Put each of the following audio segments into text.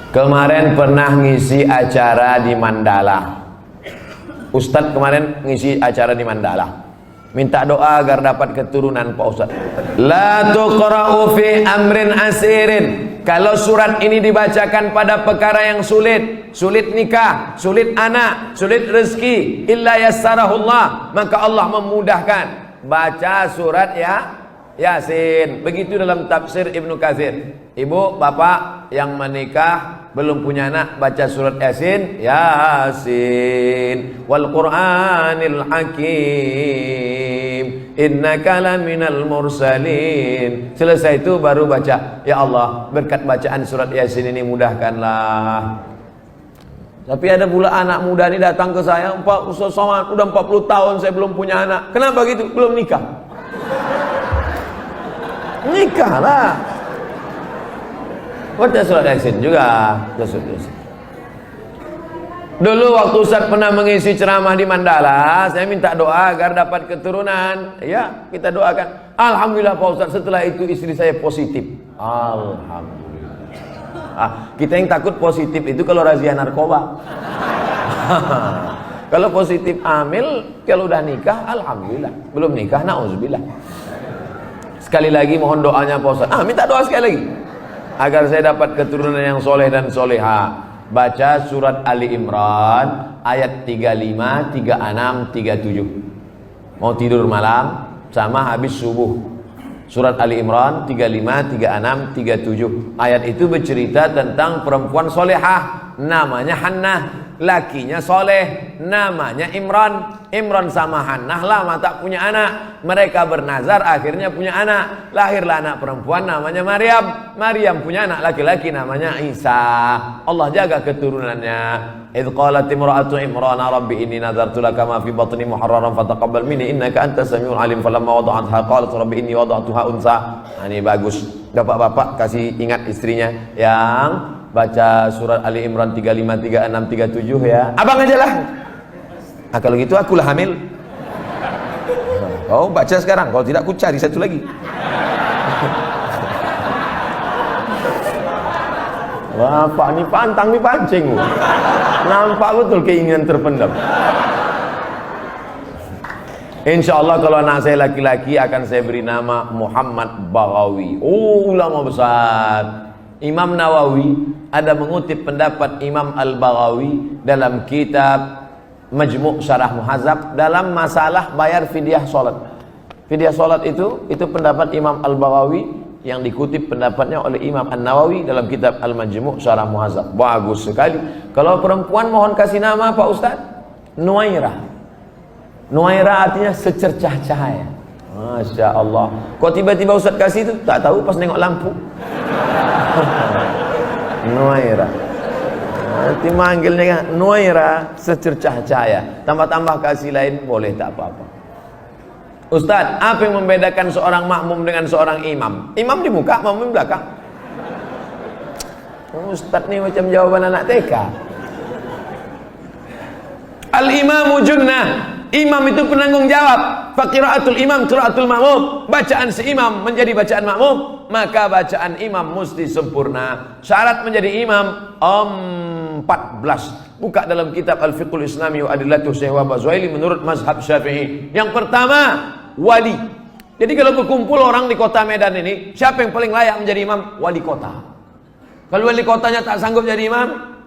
Kemarin pernah ngisi acara di Mandala. Ustadz kemarin ngisi acara di Mandala. Minta doa agar dapat keturunan Pak Ustadz. La tuqra'u fi amrin asirin. Kalau surat ini dibacakan pada perkara yang sulit, sulit nikah, sulit anak, sulit rezeki, illa yassarahullah, maka Allah memudahkan. Baca surat Yasin. Begitu dalam tafsir Ibnu Katsir. Ibu, bapak yang menikah belum punya anak, baca surat Yasin. Yasin wal Qur'anil Hakim, innaka laminal mursalin. Selesai itu baru baca, ya Allah, berkat bacaan surat Yasin ini mudahkanlah. Tapi ada pula anak muda ini datang ke saya, Pak Ustaz Somad, udah 40 tahun saya belum punya anak. Kenapa gitu? Belum nikah. Nikahlah. Baca surat Yasin juga. Dulu waktu Ustaz pernah mengisi ceramah di Mandala, saya minta doa agar dapat keturunan. Ya, kita doakan. Alhamdulillah Pak Ustaz, setelah itu istri saya positif. Alhamdulillah. Kita yang takut positif itu kalau razia narkoba. Kalau positif hamil, kalau udah nikah, alhamdulillah. Belum nikah, na'udzubillah. Sekali lagi mohon doanya Pak Ustaz. Minta doa sekali lagi agar saya dapat keturunan yang soleh dan soleha. Baca surat Ali Imran ayat 35, 36, 37. Mau tidur malam sama habis subuh. Surat Ali Imran 35, 36, 37. Ayat itu bercerita tentang perempuan solehah, namanya Hannah. Lakinya soleh, namanya Imran. Imran sama Hannah lama tak punya anak. Mereka bernazar, akhirnya punya anak. Lahirlah anak perempuan namanya Maryam. Maryam punya anak laki-laki namanya Isa. Allah jaga keturunannya. Idh qalat imra'atu Imran rabbi inni nadartu laka ma fi batni muharraran fataqabbal minni innaka antas samiul alim. Falamma wada'atha qalat rabbi inni wada'tuha unsa. Ini bagus. Bapak-bapak kasih ingat istrinya yang baca surat Ali Imran 35, 36, 37 ya. Abang aja lah. Kalau gitu akulah hamil. Oh, baca sekarang. Kalau tidak aku cari satu lagi. Bapak ini pantang nih pancing. Nampak betul keinginan terpendam. Insya Allah kalau anak saya laki-laki akan saya beri nama Muhammad Baghawi. Oh, ulama besar. Imam Nawawi ada mengutip pendapat Imam Al-Baghawi dalam kitab Majmu' Syarah Muhadzab dalam masalah bayar fidyah salat. Fidyah salat itu pendapat Imam Al-Baghawi yang dikutip pendapatnya oleh Imam An-Nawawi dalam kitab Al-Majmu' Syarah Muhadzab. Bagus sekali. Kalau perempuan mohon kasih nama Pak Ustaz. Nuairah. Nuairah artinya secercah cahaya. Masya Allah. Kok tiba-tiba Ustaz kasih itu? Tak tahu pas nengok lampu. Nuairah. Nanti manggilnya Nuairah secercah cahaya. Tambah-tambah kasih lain boleh, tak apa-apa. Ustaz, apa yang membedakan seorang makmum dengan seorang imam? Imam di muka, makmum di belakang. Ustaz nih macam jawaban anak TK. Al-imamu junnah. Imam itu penanggung jawab. Faqiraatul imam qiraatul makmum. Bacaan si imam menjadi bacaan makmum, maka bacaan imam mesti sempurna. Syarat menjadi imam 14. Buka dalam kitab Al-Fiqhul Islami wa Adillatuh Syekh Wahab Zuhaili menurut mazhab Syafi'i. Yang pertama, wali. Jadi kalau berkumpul orang di kota Medan ini, siapa yang paling layak menjadi imam? Wali kota. Kalau wali kotanya tak sanggup jadi imam,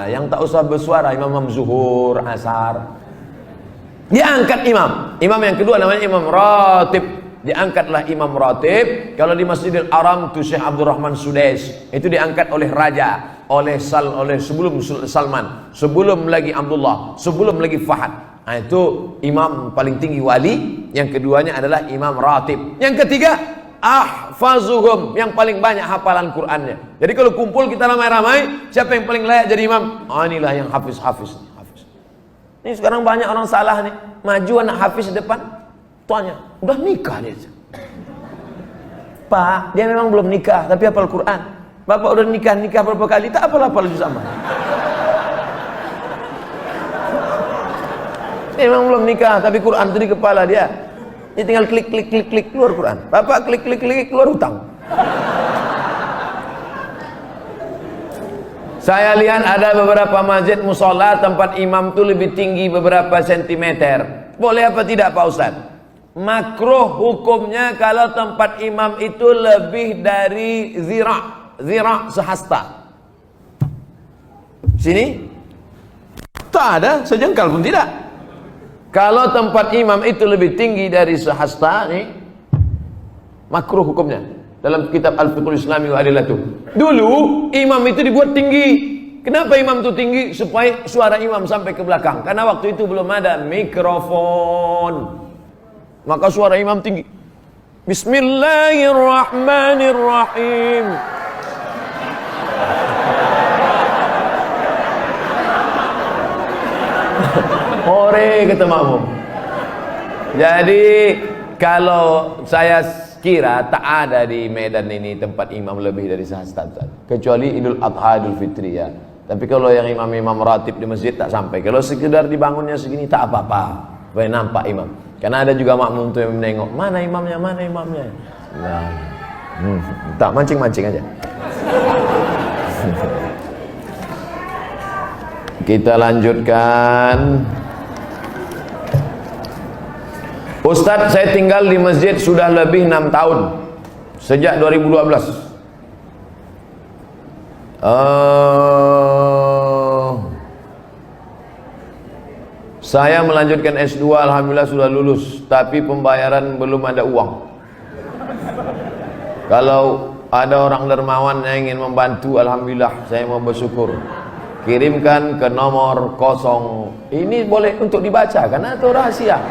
yang tak usah bersuara, imam zuhur, asar. Diangkat imam. Imam yang kedua namanya imam ratib. Diangkatlah imam ratib. Kalau di Masjidil Haram itu Syekh Abdurrahman Sudais. Itu diangkat oleh raja, oleh sebelum Salman, sebelum lagi Abdullah, sebelum lagi Fahad. Itu imam paling tinggi wali. Yang keduanya adalah imam ratib. Yang ketiga, ahfazuhum, yang paling banyak hafalan Qur'annya. Jadi kalau kumpul kita ramai-ramai, siapa yang paling layak jadi imam? Inilah yang hafiz. Ini sekarang banyak orang salah nih. Maju anak hafiz di depan, tuanya udah nikah dia. Pak, dia memang belum nikah tapi hafal Quran. Bapak udah nikah berapa kali, tak hafal juz amma. Dia memang belum nikah tapi Quran itu di kepala dia. Dia tinggal klik keluar Quran. Bapak klik keluar hutang. Saya lihat ada beberapa masjid musola tempat imam tuh lebih tinggi beberapa sentimeter. Boleh apa tidak Pak Ustaz? Makruh hukumnya kalau tempat imam itu lebih dari zira' sehasta. Sini tak ada sejengkal pun tidak. Kalau tempat imam itu lebih tinggi dari sehasta nih, makruh hukumnya. Dalam kitab Al-Fiqhul Islami wa Adillatuh. Dulu imam itu dibuat tinggi. Kenapa imam itu tinggi? Supaya suara imam sampai ke belakang. Karena waktu itu belum ada mikrofon. Maka suara imam tinggi. Bismillahirrahmanirrahim. Hore kata makmum. Jadi kalau saya kira tak ada di Medan ini tempat imam lebih dari sehasta, kecuali Idul Adha, Idul Fitri ya. Tapi kalau yang imam-imam ratib di masjid tak sampai. Kalau sekedar dibangunnya segini tak apa-apa, supaya nampak imam. Karena ada juga makmum tuh yang menengok, mana imamnya, mana imamnya. Nah, tak mancing-mancing aja. Kita lanjutkan. Ustadz, saya tinggal di masjid sudah lebih 6 tahun. Sejak 2012. Saya melanjutkan S2, alhamdulillah sudah lulus, tapi pembayaran belum ada uang. Kalau ada orang dermawan yang ingin membantu, alhamdulillah saya mau bersyukur. Kirimkan ke nomor 0. Ini boleh untuk dibaca karena itu rahasia.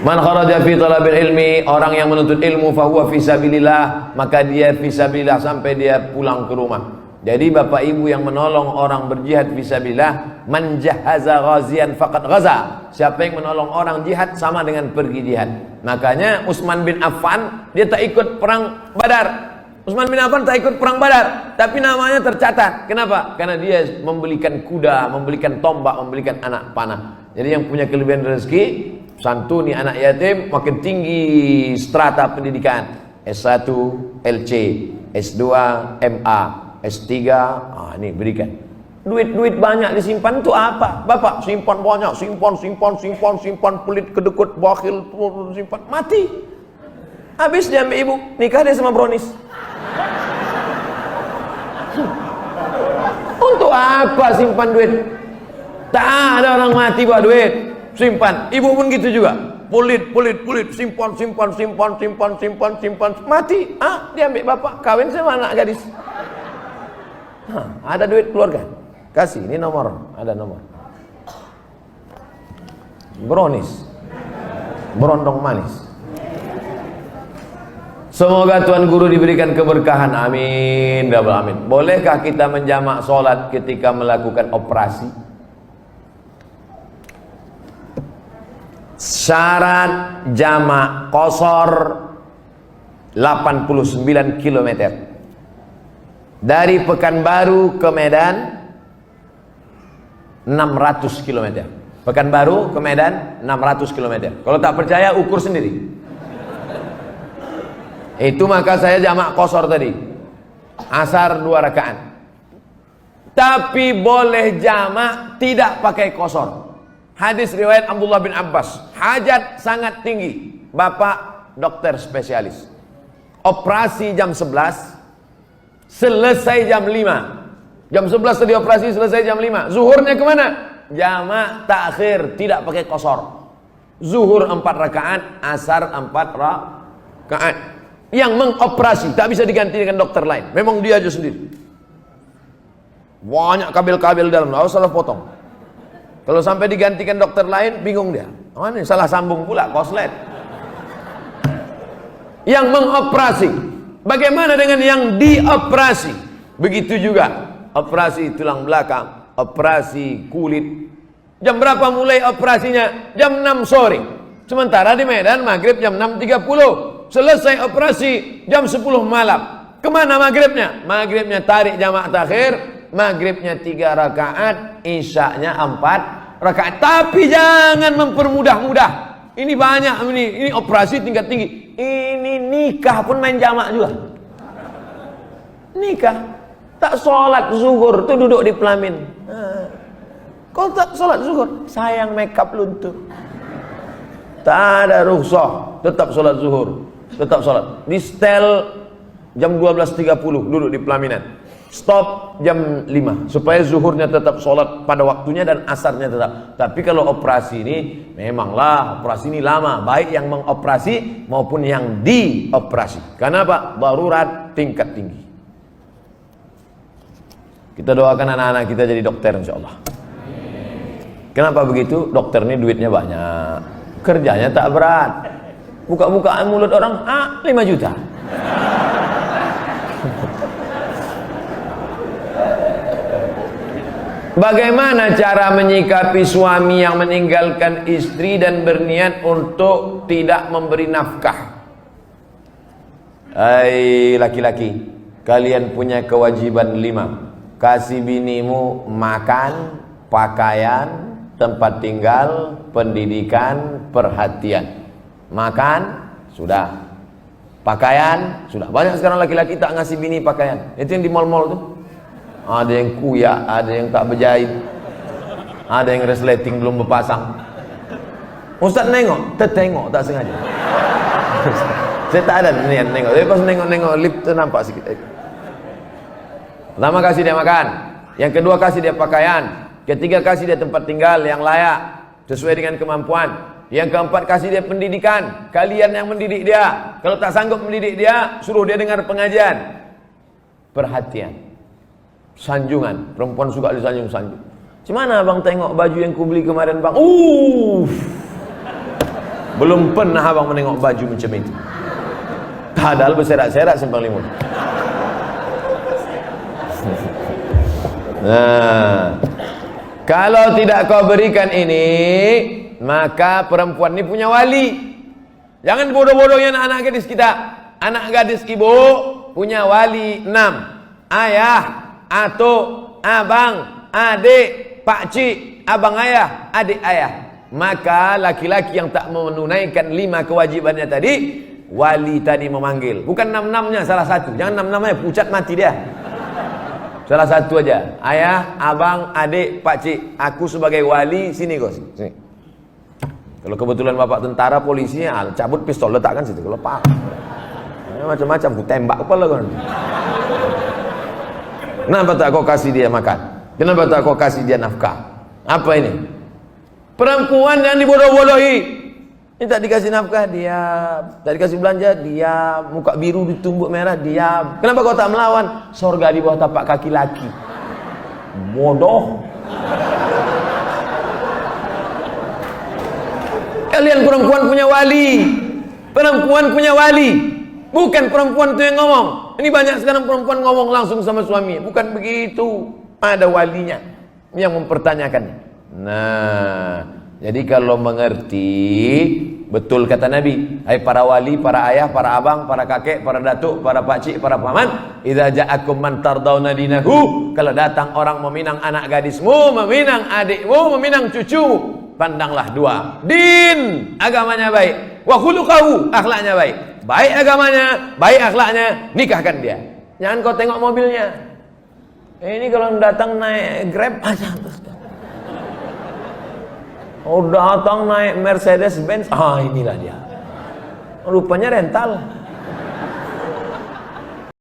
Man kharaja fi talabil ilmi, orang yang menuntut ilmu fahuwa fisabilillah, maka dia fisabilillah sampai dia pulang ke rumah. Jadi bapak ibu yang menolong orang berjihad fisabilillah, man jahaza ghazian faqad ghaza. Siapa yang menolong orang jihad sama dengan pergi jihad. Makanya Utsman bin Affan dia tak ikut perang Badar. Utsman bin Affan tak ikut perang Badar, tapi namanya tercatat. Kenapa? Karena dia membelikan kuda, membelikan tombak, membelikan anak panah. Jadi yang punya kelebihan rezeki, santuni anak yatim, makin tinggi strata pendidikan. S1, LC, S2, MA, S3, ini berikan. Duit-duit banyak disimpan itu apa? Bapak simpan banyak, simpan, pelit, kedekut, bakhil, simpan, mati. Habis dia ambil ibu, nikah dia sama brownies. Untuk apa simpan duit? Tak ada orang mati bawa duit, simpan. Ibu pun gitu juga. Pelit, simpan, mati. Dia ambil bapak, kawin sama anak gadis. Ada duit keluarga, kasih. Ini nomor, ada nomor. Brownies, berondong manis. Semoga Tuan Guru diberikan keberkahan, amin, double amin. Bolehkah kita menjamak sholat ketika melakukan operasi? Syarat jamak qashar 89 km. Dari Pekanbaru ke Medan 600 km. Pekanbaru ke Medan 600 km. Kalau tak percaya ukur sendiri. Itu maka saya jamak qashar tadi. Asar 2 rakaat. Tapi boleh jamak tidak pakai qashar. Hadis riwayat Abdullah bin Abbas. Hajat sangat tinggi. Bapak dokter spesialis. Operasi jam 11. Selesai jam 5. Jam 11 tadi operasi, selesai jam 5. Zuhurnya kemana? Jamak takhir, tidak pakai qashar. Zuhur 4 rakaat, asar 4 rakaat. Yang mengoperasi tak bisa diganti dengan dokter lain. Memang dia aja sendiri. Banyak kabel-kabel dalam, nggak salah potong. Kalau sampai digantikan dokter lain, bingung dia. Oh, ini salah sambung pula, koslet. Yang mengoperasi. Bagaimana dengan yang dioperasi? Begitu juga. Operasi tulang belakang, operasi kulit. Jam berapa mulai operasinya? Jam 6 sore. Sementara di Medan maghrib jam 6.30. Selesai operasi jam 10 malam. Kemana maghribnya? Maghribnya tarik jamak takhir. Maghribnya 3 rakaat. Isyaknya 4 rakaat. Tapi jangan mempermudah-mudah. Ini banyak ini operasi tingkat tinggi. Ini nikah pun main jamak juga. Nikah tak sholat zuhur tuh duduk di pelamin. Kau tak sholat zuhur, sayang makeup luntur. Tak ada rukhsah, tetap sholat zuhur, tetap sholat. Di setel jam 12.30 duduk di pelaminan. Stop jam 5 supaya zuhurnya tetap sholat pada waktunya dan asarnya tetap. Tapi kalau operasi ini memanglah operasi ini lama, baik yang mengoperasi maupun yang dioperasi. Karena apa? Darurat tingkat tinggi. Kita doakan anak-anak kita jadi dokter insyaallah. Kenapa begitu? Dokter ini duitnya banyak, kerjanya tak berat. Buka-bukaan mulut orang 5 juta. Bagaimana cara menyikapi suami yang meninggalkan istri dan berniat untuk tidak memberi nafkah? Hai laki-laki, kalian punya kewajiban 5. Kasih binimu makan, pakaian, tempat tinggal, pendidikan, perhatian. Makan, sudah. Pakaian, sudah. Banyak sekarang laki-laki tak ngasih bini pakaian. Itu yang di mall-mall tuh. Ada yang kuyak, ada yang tak berjahit, ada yang resleting belum berpasang. Ustaz nengok, tertengok tak sengaja. Saya tak ada niat nengok, tapi pas nengok-nengok lip tu nampak sikit. Pertama kasih dia makan, yang kedua kasih dia pakaian, ketiga kasih dia tempat tinggal yang layak sesuai dengan kemampuan, yang keempat kasih dia pendidikan. Kalian yang mendidik dia, kalau tak sanggup mendidik dia, suruh dia dengar pengajian. Perhatian, sanjungan, perempuan suka disanjung-sanjung. Gimana abang tengok baju yang ku beli kemarin bang? Belum pernah abang menengok baju macam itu. Padahal berserak-serak simpang limun. Nah, kalau tidak kau berikan ini, maka perempuan ini punya wali. Jangan bodoh-bodohnya anak-anak gadis kita. Anak gadis ibu punya wali 6. Ayah, atuk, abang, adik, pakcik, abang ayah, adik ayah. Maka laki-laki yang tak menunaikan 5 kewajibannya tadi, wali tadi memanggil. Bukan 6-6-nya, salah satu. Jangan 6-6-nya, pucat mati dia. Salah satu aja. Ayah, abang, adik, pakcik, aku sebagai wali, sini kau sini. Kalau kebetulan bapak tentara, polisi, cabut pistol letakkan situ. Kalau pak, macam-macam, ku tembak kepala kau. Kenapa tak kau kasih dia makan? Kenapa tak kau kasih dia nafkah? Apa ini? Perempuan yang dibodoh-bodohi. Ini tak dikasih nafkah, diam. Tak dikasih belanja, diam. Muka biru ditumbuk merah, diam. Kenapa kau tak melawan? Sorga di bawah tapak kaki laki. Bodoh. Kalian perempuan punya wali. Perempuan punya wali. Bukan perempuan itu yang ngomong. Ini banyak sekarang perempuan ngomong langsung sama suami. Bukan begitu. Ada walinya yang mempertanyakannya. Nah, jadi kalau mengerti, betul kata Nabi, hai para wali, para ayah, para abang, para kakek, para datuk, para pakcik, para paman, idza ja'akum man tardawna dinahu, kalau datang orang meminang anak gadismu, meminang adikmu, meminang cucumu, pandanglah 2. Din, agamanya baik, wa khuluquhu, akhlaknya baik. Baik agamanya, baik akhlaknya, nikahkan dia. Jangan kau tengok mobilnya. Ini kalau datang naik Grab aja. Oh, datang naik Mercedes Benz, inilah dia. Rupanya rental.